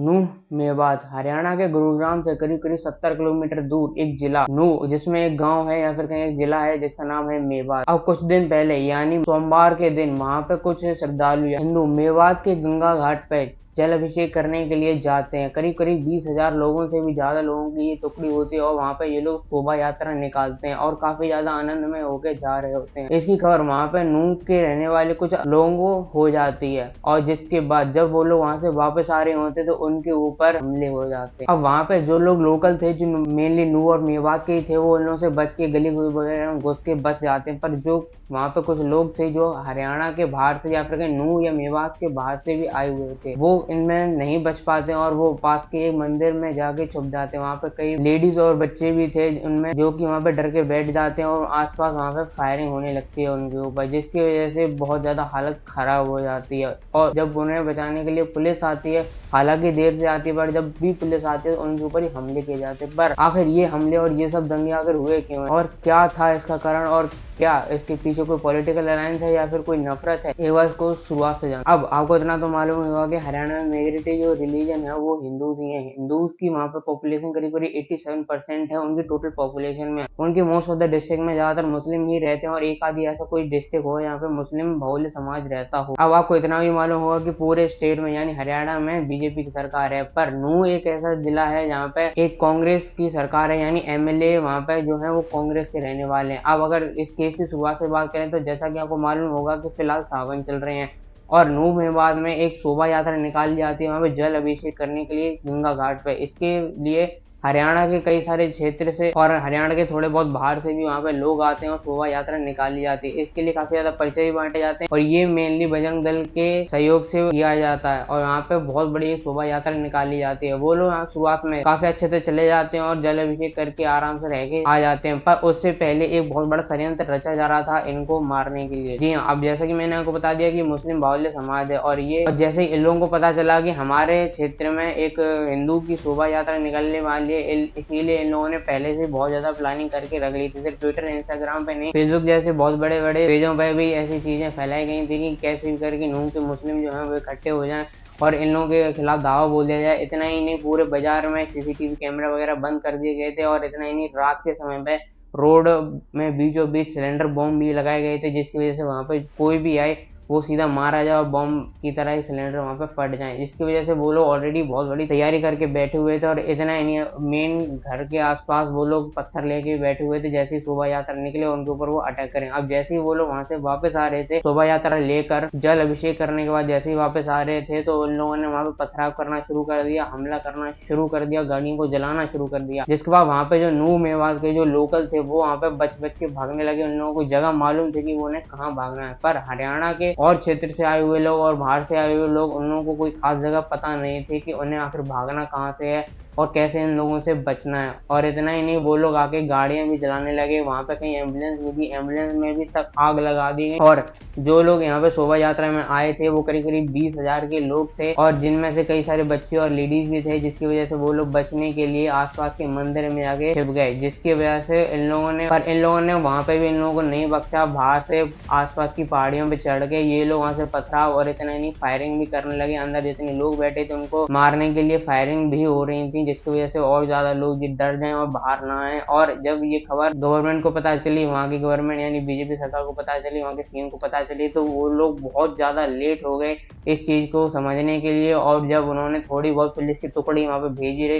नूह मेवात हरियाणा के गुरुग्राम से करीब करीब 70 किलोमीटर दूर एक जिला नूह जिसमें एक गांव है या फिर कहीं एक जिला है जिसका नाम है मेवात। अब कुछ दिन पहले यानी सोमवार के दिन वहां पे कुछ श्रद्धालु हिंदू मेवात के गंगा घाट पे जल अभिषेक करने के लिए जाते हैं। करीब करीब 20,000 लोगों से भी ज्यादा लोगों की ये टुकड़ी होती है और वहां पे ये लोग शोभा यात्रा निकालते हैं और काफी ज्यादा आनंद में होके जा रहे होते हैं। इसकी खबर वहां पे नूह के रहने वाले कुछ लोगों को हो जाती है और जिसके बाद जब वो लोग वहां से वापस आ रहे होते तो उनके ऊपर हमले हो जाते हैं। अब वहां पे जो लोग लोकल थे जो मेनली नूह और मेवात के ही थे वो उन लोगों से बच के गली वगैरह में घुस के बच जाते हैं। पर जो वहां पे कुछ लोग थे जो हरियाणा के बाहर से या फिर कहीं नूह या मेवात के बाहर से भी आए हुए थे वो इनमें नहीं बच पाते और वो पास के एक मंदिर में जाके छुप जाते हैं। वहां पे कई लेडीज और बच्चे भी थे उनमें जो कि वहां पे डर के बैठ जाते हैं और आसपास वहां पे फायरिंग होने लगती है उनके ऊपर, जिसकी वजह से बहुत ज्यादा हालत खराब हो जाती है। और जब उन्हें बचाने के लिए पुलिस आती है, हालांकि देर से आती है, पर जब भी पुलिस आती है उनके ऊपर ही हमले किए जाते हैं। पर आखिर ये हमले और ये सब दंगे आखिर हुए क्यों और क्या था इसका कारण और क्या इसके पीछे कोई पॉलिटिकल अलायंस है या फिर कोई नफरत है, एक बार इसको शुरुआत से जान। अब आपको इतना तो मालूम होगा कि हरियाणा में मेजोरिटी जो रिलीजन है वो हिंदूज ही है। हिंदूज की वहाँ पे पॉपुलेशन करीब करीब 87% है उनकी टोटल पॉपुलेशन में। उनकी मोस्ट ऑफ द डिस्ट्रिक्ट में ज्यादातर मुस्लिम ही रहते हैं और एक आधी ऐसा कोई डिस्ट्रिक्ट हो यहाँ पे मुस्लिम बहुल्य समाज रहता हो। अब आपको इतना भी मालूम होगा कि पूरे स्टेट में यानी हरियाणा में बीजेपी की सरकार है, पर नूह एक ऐसा जिला है जहाँ पे एक कांग्रेस की सरकार है यानी एमएलए वहाँ पे जो है वो कांग्रेस के रहने वाले हैं। अब अगर इस केस की शुरुआत से बात करें तो जैसा कि आपको मालूम होगा कि फिलहाल सावन चल रहे हैं और नूह मेवात में एक शोभा यात्रा निकाली जाती है वहां पे जल अभिषेक करने के लिए गंगा घाट पे। इसके लिए हरियाणा के कई सारे क्षेत्र से और हरियाणा के थोड़े बहुत बाहर से भी वहां पे लोग आते हैं और शोभा यात्रा निकाली जाती है। इसके लिए काफी ज्यादा पैसे भी बांटे जाते हैं और ये मेनली बजरंग दल के सहयोग से किया जाता है और यहाँ पे बहुत बड़ी शोभा यात्रा निकाली जाती है। वो लोग यहाँ शुरुआत में काफी अच्छे से चले जाते हैं और जल अभिषेक करके आराम से रह के आ जाते हैं, पर उससे पहले एक बहुत बड़ा षड्यंत्र रचा जा रहा था इनको मारने के लिए। जी हाँ, अब जैसा कि मैंने आपको बता दिया कि मुस्लिम बाहुल्य समाज है और ये जैसे इन लोगों को पता चला कि हमारे क्षेत्र में एक हिंदू की शोभा यात्रा निकलने वाली है, इसीलिए इन लोगों ने पहले से बहुत ज्यादा प्लानिंग करके रख ली थी। सिर्फ ट्विटर इंस्टाग्राम पे नहीं, फेसबुक जैसे बहुत बड़े बड़े पेजों पे भी ऐसी चीजें फैलाई गई थी कि कैसे भी करके नूह के मुस्लिम जो है वो इकट्ठे हो जाएं और इन लोगों के खिलाफ दावा बोल दिया जाए। इतना ही नहीं, पूरे बाजार में सीसीटीवी कैमरा वगैरह बंद कर दिए गए थे और इतना ही नहीं, रात के समय पे रोड में बीचों बीच सिलेंडर बॉम्ब भी लगाए गए थे जिसकी वजह से वहां पे कोई भी आए वो सीधा मारा जाए और बॉम्ब की तरह ही सिलेंडर वहां पे फट जाए, जिसकी वजह से वो लोग ऑलरेडी बहुत बड़ी तैयारी करके बैठे हुए थे। और इतना ही नहीं, मेन घर के आसपास वो लोग पत्थर लेके बैठे हुए थे जैसे ही शोभा यात्रा निकले उनके ऊपर वो अटैक करें। अब जैसे ही वो लोग वहां से वापस आ रहे थे शोभा यात्रा लेकर जल अभिषेक करने के बाद, जैसे ही वापस आ रहे थे तो उन लोगों ने वहां पे पथराव करना शुरू कर दिया, हमला करना शुरू कर दिया, गाड़ियों को जलाना शुरू कर दिया। जिसके बाद वहां पे जो नूह मेवात के जो लोकल थे वो वहां पे बच बच के भागने लगे। उन लोगों को जगह मालूम थी कि वो उन्हें कहाँ भागना है, पर हरियाणा के और क्षेत्र से आए हुए लोग और बाहर से आए हुए लोग उन लोगों को कोई खास जगह पता नहीं थी कि उन्हें आखिर भागना कहाँ से है और कैसे इन लोगों से बचना है। और इतना ही नहीं, वो लोग आके गाड़ियां भी जलाने लगे। वहां पे कहीं एम्बुलेंस भी थी, एम्बुलेंस में भी तक आग लगा दी गई। और जो लोग यहाँ पे शोभा यात्रा में आए थे वो करीब करीब 20,000 के लोग थे और जिनमें से कई सारे बच्चे और लेडीज भी थे, जिसकी वजह से वो लोग बचने के लिए आसपास के मंदिर में जाके छिप गए। जिसकी वजह से इन लोगों ने वहां पे भी इन लोगों को नहीं बख्शा। बाहर से आसपास की पहाड़ियों पे चढ़ के ये लोग वहां से पथराव और इतना नहीं, फायरिंग भी करने लगे। अंदर जितने लोग बैठे थे उनको मारने के लिए फायरिंग भी हो रही थी, जिसकी वजह से और ज्यादा लोग डर जाएं और बाहर ना आए। और जब ये खबर गवर्नमेंट को पता चली, वहाँ की गवर्नमेंट यानी बीजेपी सरकार को पता चली, वहाँ के सीएम को पता चली, तो वो लोग बहुत ज्यादा लेट हो गए इस चीज को समझने के लिए। और जब उन्होंने थोड़ी बहुत पुलिस की टुकड़ी वहाँ पे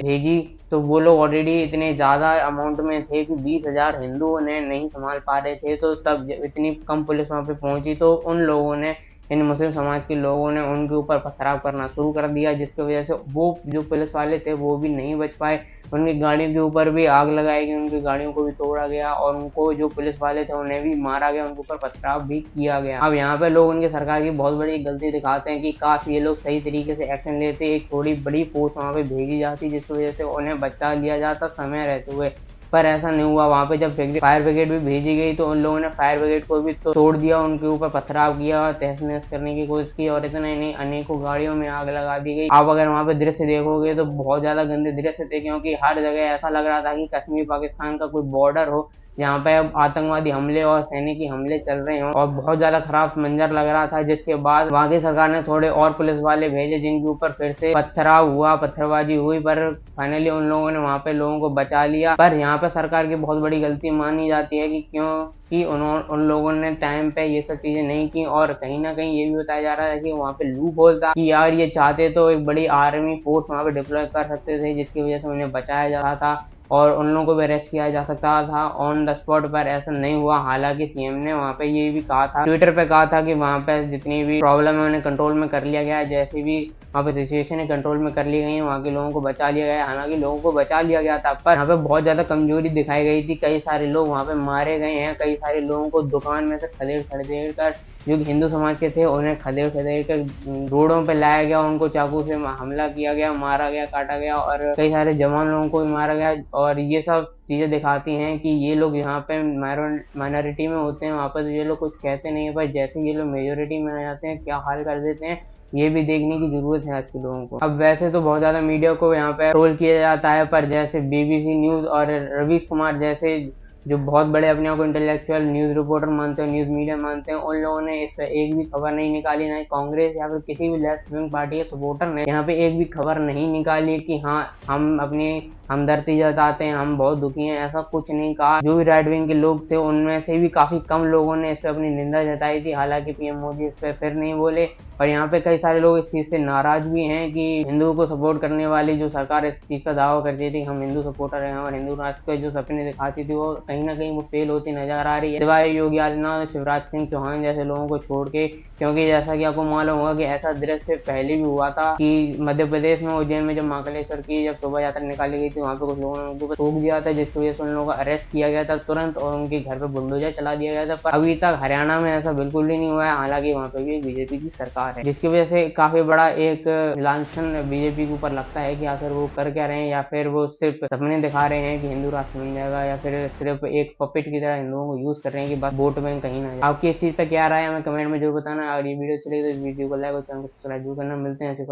भेजी तो वो लोग ऑलरेडी इतने ज्यादा अमाउंट में थे कि 20,000 हिंदू उन्हें नहीं संभाल पा रहे थे। तो तब इतनी कम पुलिस वहाँ पे पहुंची तो उन लोगों ने, इन मुस्लिम समाज के लोगों ने उनके ऊपर पथराव करना शुरू कर दिया, जिसकी वजह से वो जो पुलिस वाले थे वो भी नहीं बच पाए। उनकी गाड़ियों के ऊपर भी आग लगाई गई, उनकी गाड़ियों को भी तोड़ा गया और उनको जो पुलिस वाले थे उन्हें भी मारा गया, उनके ऊपर पथराव भी किया गया। अब यहाँ पे लोग उनकी सरकार की बहुत बड़ी गलती दिखाते हैं कि काश ये लोग सही तरीके से एक्शन लेते, एक थोड़ी बड़ी फोर्स वहाँ पे भेजी जाती जिसकी वजह से उन्हें बचा लिया जाता समय रहते हुए, पर ऐसा नहीं हुआ। वहां पे जब फायर ब्रिगेड भी भेजी गई तो उन लोगों ने फायर ब्रिगेड को भी तोड़ दिया, उनके ऊपर पथराव किया और तहस नहस करने की कोशिश की और इतना ही नहीं, अनेकों गाड़ियों में आग लगा दी गई। आप अगर वहां पे दृश्य देखोगे तो बहुत ज्यादा गंदे दृश्य थे, क्योंकि हर जगह ऐसा लग रहा था कि कश्मीर पाकिस्तान का कोई बॉर्डर हो जहाँ पे अब आतंकवादी हमले और सैनिकी हमले चल रहे हों, और बहुत ज्यादा खराब मंजर लग रहा था। जिसके बाद वहाँ की सरकार ने थोड़े और पुलिस वाले भेजे, जिनके ऊपर फिर से पत्थराव हुआ, पत्थरबाजी हुई, पर फाइनली उन लोगों ने वहाँ पे लोगों को बचा लिया। पर यहाँ पे सरकार की बहुत बड़ी गलती मानी जाती है कि क्योंकि उन लोगों ने टाइम पे ये सब चीजें नहीं की, और कहीं ना कहीं ये भी बताया जा रहा है कि वहाँ पे लूप होल था कि यार ये चाहते तो एक बड़ी आर्मी फोर्स वहाँ पे डिप्लॉय कर सकते थे, जिसकी वजह से उन्हें बचाया जा रहा था और उन लोगों को भी अरेस्ट किया जा सकता था ऑन द स्पॉट। पर ऐसा नहीं हुआ। हालांकि सीएम ने वहाँ पे ये भी कहा था, ट्विटर पे कहा था कि वहाँ पे जितनी भी प्रॉब्लम है उन्हें कंट्रोल में कर लिया गया है, जैसे भी वहाँ पे सिचुएशन है कंट्रोल में कर ली गई है, वहाँ के लोगों को बचा लिया गया है। हालांकि लोगों को बचा लिया गया था, पर यहाँ पे बहुत ज्यादा कमजोरी दिखाई गई थी। कई सारे लोग वहाँ पे मारे गए हैं, कई सारे लोगों को दुकान में से खदेड़ खदेड़ कर, जो कि हिंदू समाज के थे, उन्हें खदेड़ खदेड़ कर रोडों पे लाया गया, उनको चाकू से हमला किया गया, मारा गया, काटा गया, और कई सारे जवान लोगों को भी मारा गया। और ये सब चीजें दिखाती हैं कि ये लोग यहाँ पे माइनॉरिटी में होते हैं, वहाँ पर तो ये लोग कुछ कहते नहीं है, पर जैसे ये लोग मेजोरिटी में आ जाते हैं क्या हाल कर देते हैं, ये भी देखने की जरूरत है आज के लोगों को। अब वैसे तो बहुत ज्यादा मीडिया को यहाँ पे ट्रोल किया जाता है, पर जैसे बीबीसी न्यूज और रवीश कुमार जैसे जो बहुत बड़े अपने आप को इंटेलेक्चुअल न्यूज रिपोर्टर मानते हैं, न्यूज मीडिया मानते हैं, उन लोगों ने इस पर एक भी खबर नहीं निकाली। ना कांग्रेस या फिर किसी भी लेफ्ट विंग पार्टी के सपोर्टर ने यहाँ पे एक भी खबर नहीं निकाली कि हाँ हम अपनी हमदर्दी जताते हैं, हम बहुत दुखी हैं, ऐसा कुछ नहीं कहा। जो भी राइट विंग के लोग थे उनमें से भी काफी कम लोगों ने इस पर अपनी निंदा जताई थी। हालांकि पीएम मोदी इस पर फिर नहीं बोले, और यहाँ पे कई सारे लोग इस चीज से नाराज भी हैं कि हिंदुओं को सपोर्ट करने वाली जो सरकार इस चीज का दावा करती थी हम हिंदू सपोर्टर हैं और हिंदू राष्ट्र के जो सपने दिखाती थी वो कहीं ना कहीं वो फेल होती नजर आ रही है, सिवाय योगी आदित्यनाथ, शिवराज सिंह चौहान जैसे लोगों को छोड़ के। क्योंकि जैसा कि आपको मालूम होगा कि ऐसा दृश्य पहले भी हुआ था कि मध्य प्रदेश में उज्जैन में जब महाकालेश्वर की जब शोभा यात्रा निकाली गई थी, वहाँ पे कुछ लोगों ने उनको थूक दिया था, जिसकी वजह से उन लोगों का अरेस्ट किया गया था तुरंत और उनके घर पे बुलडोजर चला दिया गया था। पर अभी तक हरियाणा में ऐसा बिल्कुल भी नहीं हुआ है। हालांकि वहाँ पे भी बीजेपी की सरकार है, जिसकी वजह से काफी बड़ा एक लांछन बीजेपी के ऊपर लगता है कि आखिर वो कर क्या रहे हैं, या फिर वो सिर्फ सपने दिखा रहे हैं कि हिंदू राष्ट्र बन जाएगा, या फिर सिर्फ एक पपेट की तरह हिंदुओं को यूज कर रहे हैं कि बस वोट बैंक कहीं ना जाए। आपकी इस चीज पर क्या राय है हमें कमेंट में जरूर बताना। अगर ये वीडियो चलेगी तो इस वीडियो को लाइक और चैनल को सब्सक्राइब करना। मिलते हैं ऐसे